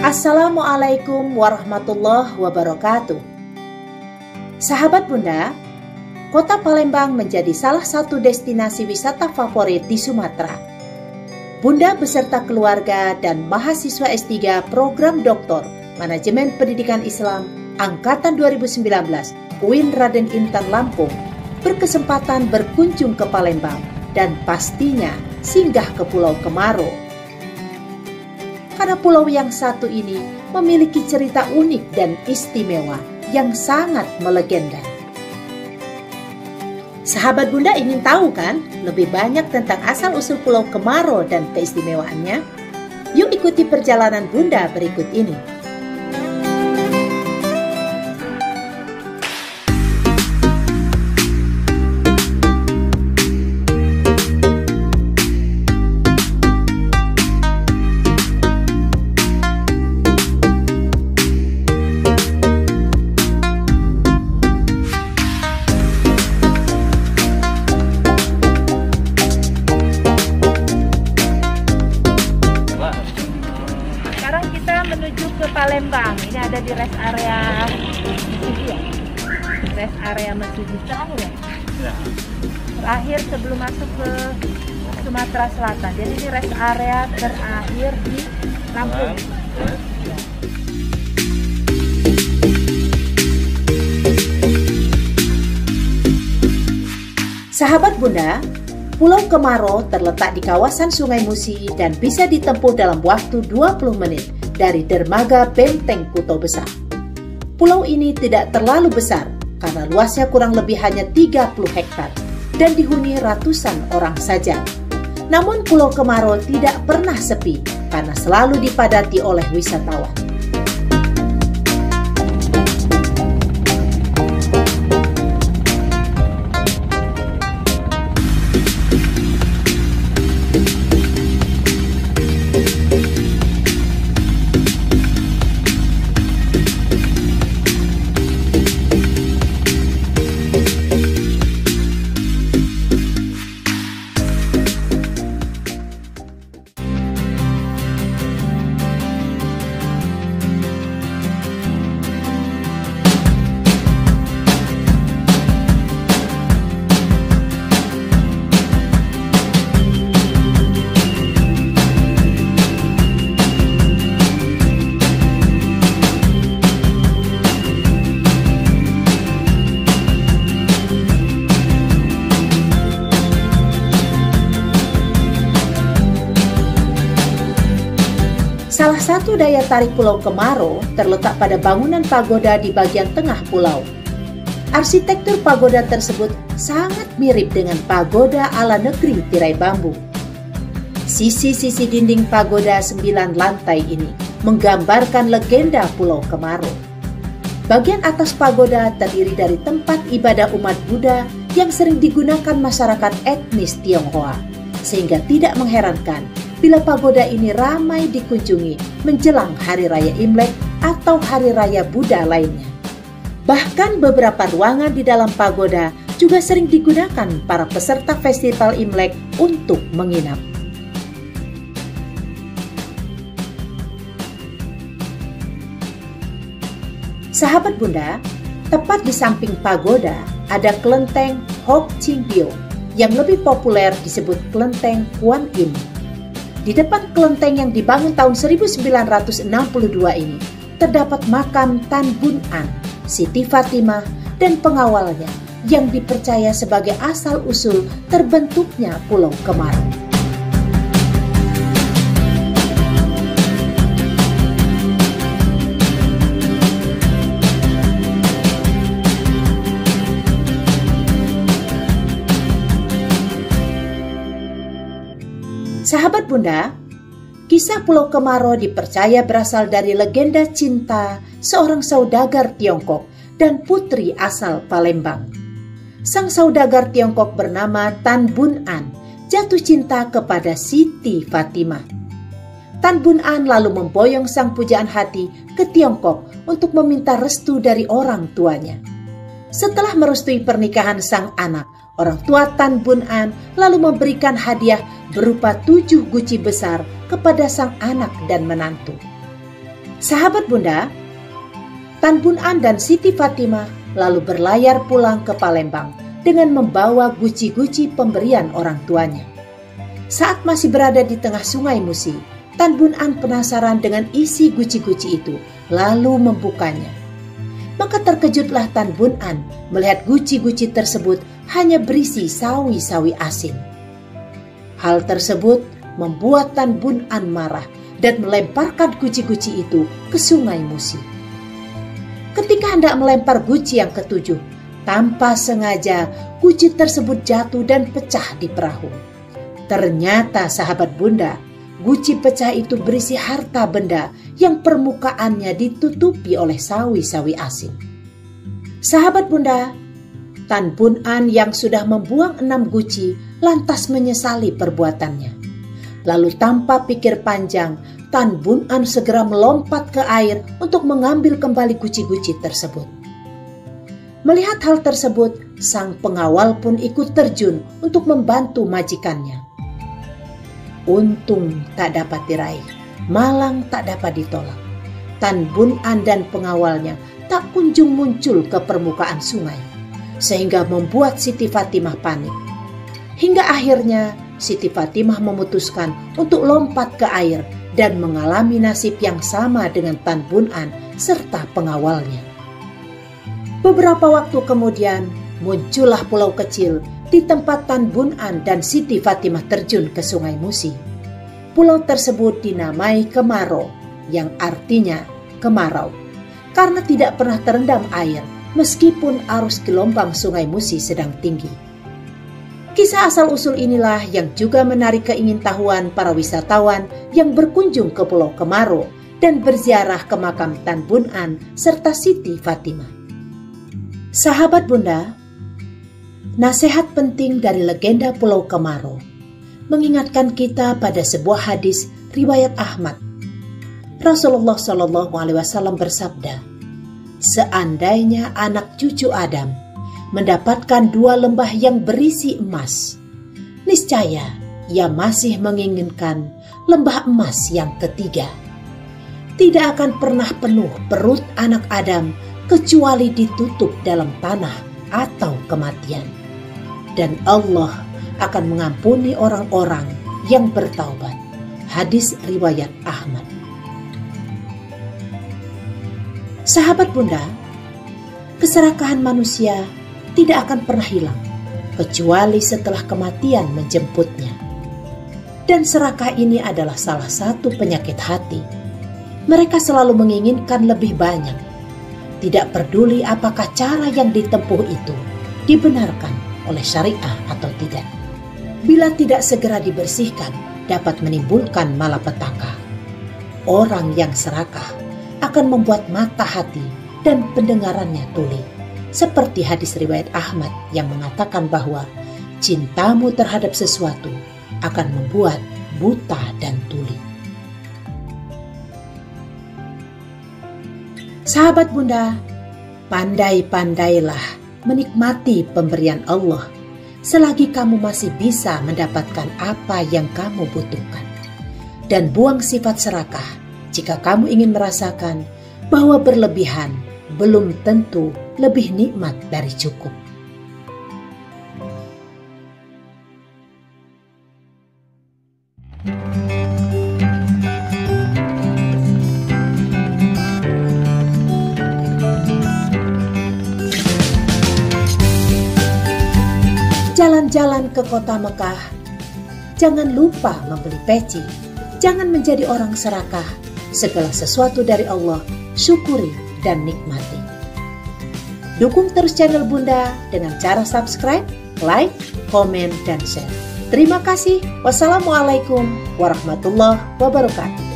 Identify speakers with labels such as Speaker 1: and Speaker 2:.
Speaker 1: Assalamualaikum warahmatullahi wabarakatuh. Sahabat Bunda, Kota Palembang menjadi salah satu destinasi wisata favorit di Sumatera. Bunda beserta keluarga dan mahasiswa S3 program Doktor Manajemen Pendidikan Islam Angkatan 2019 UIN Raden Intan Lampung berkesempatan berkunjung ke Palembang dan pastinya singgah ke Pulau Kemaro. Karena pulau yang satu ini memiliki cerita unik dan istimewa yang sangat melegenda. Sahabat Bunda ingin tahu kan lebih banyak tentang asal-usul Pulau Kemaro dan keistimewaannya? Yuk ikuti perjalanan Bunda berikut ini. Menuju ke Palembang, ini ada di rest area Mesidi ya? Rest area Mesidi terakhir ya? Terakhir sebelum masuk ke Sumatera Selatan. Jadi ini rest area terakhir di Lampung. Sahabat Bunda, Pulau Kemaro terletak di kawasan Sungai Musi dan bisa ditempuh dalam waktu 20 menit dari dermaga Benteng Kuto Besar. Pulau ini tidak terlalu besar karena luasnya kurang lebih hanya 30 hektar dan dihuni ratusan orang saja. Namun Pulau Kemaro tidak pernah sepi karena selalu dipadati oleh wisatawan. Salah satu daya tarik Pulau Kemaro terletak pada bangunan pagoda di bagian tengah pulau. Arsitektur pagoda tersebut sangat mirip dengan pagoda ala negeri tirai bambu. Sisi-sisi dinding pagoda 9 lantai ini menggambarkan legenda Pulau Kemaro. Bagian atas pagoda terdiri dari tempat ibadah umat Buddha yang sering digunakan masyarakat etnis Tionghoa, sehingga tidak mengherankan bila pagoda ini ramai dikunjungi menjelang Hari Raya Imlek atau Hari Raya Buddha lainnya. Bahkan beberapa ruangan di dalam pagoda juga sering digunakan para peserta festival Imlek untuk menginap. Sahabat Bunda, tepat di samping pagoda ada kelenteng Hok Ching Bio yang lebih populer disebut kelenteng Kuan Yin. Di depan kelenteng yang dibangun tahun 1962 ini terdapat makam Tan Bun An, Siti Fatimah, dan pengawalnya yang dipercaya sebagai asal-usul terbentuknya Pulau Kemaro. Sahabat Bunda, kisah Pulau Kemaro dipercaya berasal dari legenda cinta seorang saudagar Tiongkok dan putri asal Palembang. Sang saudagar Tiongkok bernama Tan Bun An jatuh cinta kepada Siti Fatimah. Tan Bun An lalu memboyong sang pujaan hati ke Tiongkok untuk meminta restu dari orang tuanya. Setelah merestui pernikahan sang anak, orang tua Tan Bun An lalu memberikan hadiah berupa 7 guci besar kepada sang anak dan menantu. Sahabat Bunda, Tan Bun An dan Siti Fatimah lalu berlayar pulang ke Palembang dengan membawa guci-guci pemberian orang tuanya. Saat masih berada di tengah Sungai Musi, Tan Bun An penasaran dengan isi guci-guci itu, lalu membukanya. Maka terkejutlah Tan Bun An melihat guci-guci tersebut hanya berisi sawi-sawi asin. Hal tersebut membuat Tan Bun An marah dan melemparkan guci-guci itu ke Sungai Musi. Ketika hendak melempar guci yang ketujuh, tanpa sengaja guci tersebut jatuh dan pecah di perahu. Ternyata sahabat Bunda, guci pecah itu berisi harta benda yang permukaannya ditutupi oleh sawi-sawi asin. Sahabat Bunda, Tan Bun An yang sudah membuang 6 guci lantas menyesali perbuatannya. Lalu tanpa pikir panjang, Tan Bun An segera melompat ke air untuk mengambil kembali guci-guci tersebut. Melihat hal tersebut, sang pengawal pun ikut terjun untuk membantu majikannya. Untung tak dapat diraih, malang tak dapat ditolak. Tan Bun An dan pengawalnya tak kunjung muncul ke permukaan sungai, sehingga membuat Siti Fatimah panik. Hingga akhirnya Siti Fatimah memutuskan untuk lompat ke air dan mengalami nasib yang sama dengan Tan Bun An serta pengawalnya. Beberapa waktu kemudian muncullah pulau kecil di tempat Tan Bun An dan Siti Fatimah terjun ke Sungai Musi. Pulau tersebut dinamai Kemaro, yang artinya kemarau, karena tidak pernah terendam air meskipun arus gelombang Sungai Musi sedang tinggi. Kisah asal-usul inilah yang juga menarik keingintahuan para wisatawan yang berkunjung ke Pulau Kemaro dan berziarah ke makam Tan Bun An serta Siti Fatimah. Sahabat Bunda, nasihat penting dari legenda Pulau Kemaro mengingatkan kita pada sebuah hadis riwayat Ahmad. Rasulullah SAW bersabda, "Seandainya anak cucu Adam mendapatkan 2 lembah yang berisi emas, niscaya ia masih menginginkan lembah emas yang ketiga. Tidak akan pernah penuh perut anak Adam kecuali ditutup dalam tanah atau kematian. Dan Allah akan mengampuni orang-orang yang bertaubat." Hadis riwayat Ahmad. Sahabat Bunda, keserakahan manusia tidak akan pernah hilang kecuali setelah kematian menjemputnya. Dan serakah ini adalah salah satu penyakit hati. Mereka selalu menginginkan lebih banyak, tidak peduli apakah cara yang ditempuh itu dibenarkan oleh syariah atau tidak. Bila tidak segera dibersihkan, dapat menimbulkan malapetaka. Orang yang serakah akan membuat mata hati dan pendengarannya tuli. Seperti hadis riwayat Ahmad yang mengatakan bahwa cintamu terhadap sesuatu akan membuat buta dan tuli. Sahabat Bunda, pandai-pandailah menikmati pemberian Allah selagi kamu masih bisa mendapatkan apa yang kamu butuhkan. Dan buang sifat serakah jika kamu ingin merasakan bahwa berlebihan belum tentu lebih nikmat dari cukup. Jalan-jalan ke kota Mekah, jangan lupa membeli peci. Jangan menjadi orang serakah. Segala sesuatu dari Allah, syukuri dan nikmati. Dukung terus channel Bunda dengan cara subscribe, like, komen, dan share. Terima kasih. Wassalamualaikum warahmatullahi wabarakatuh.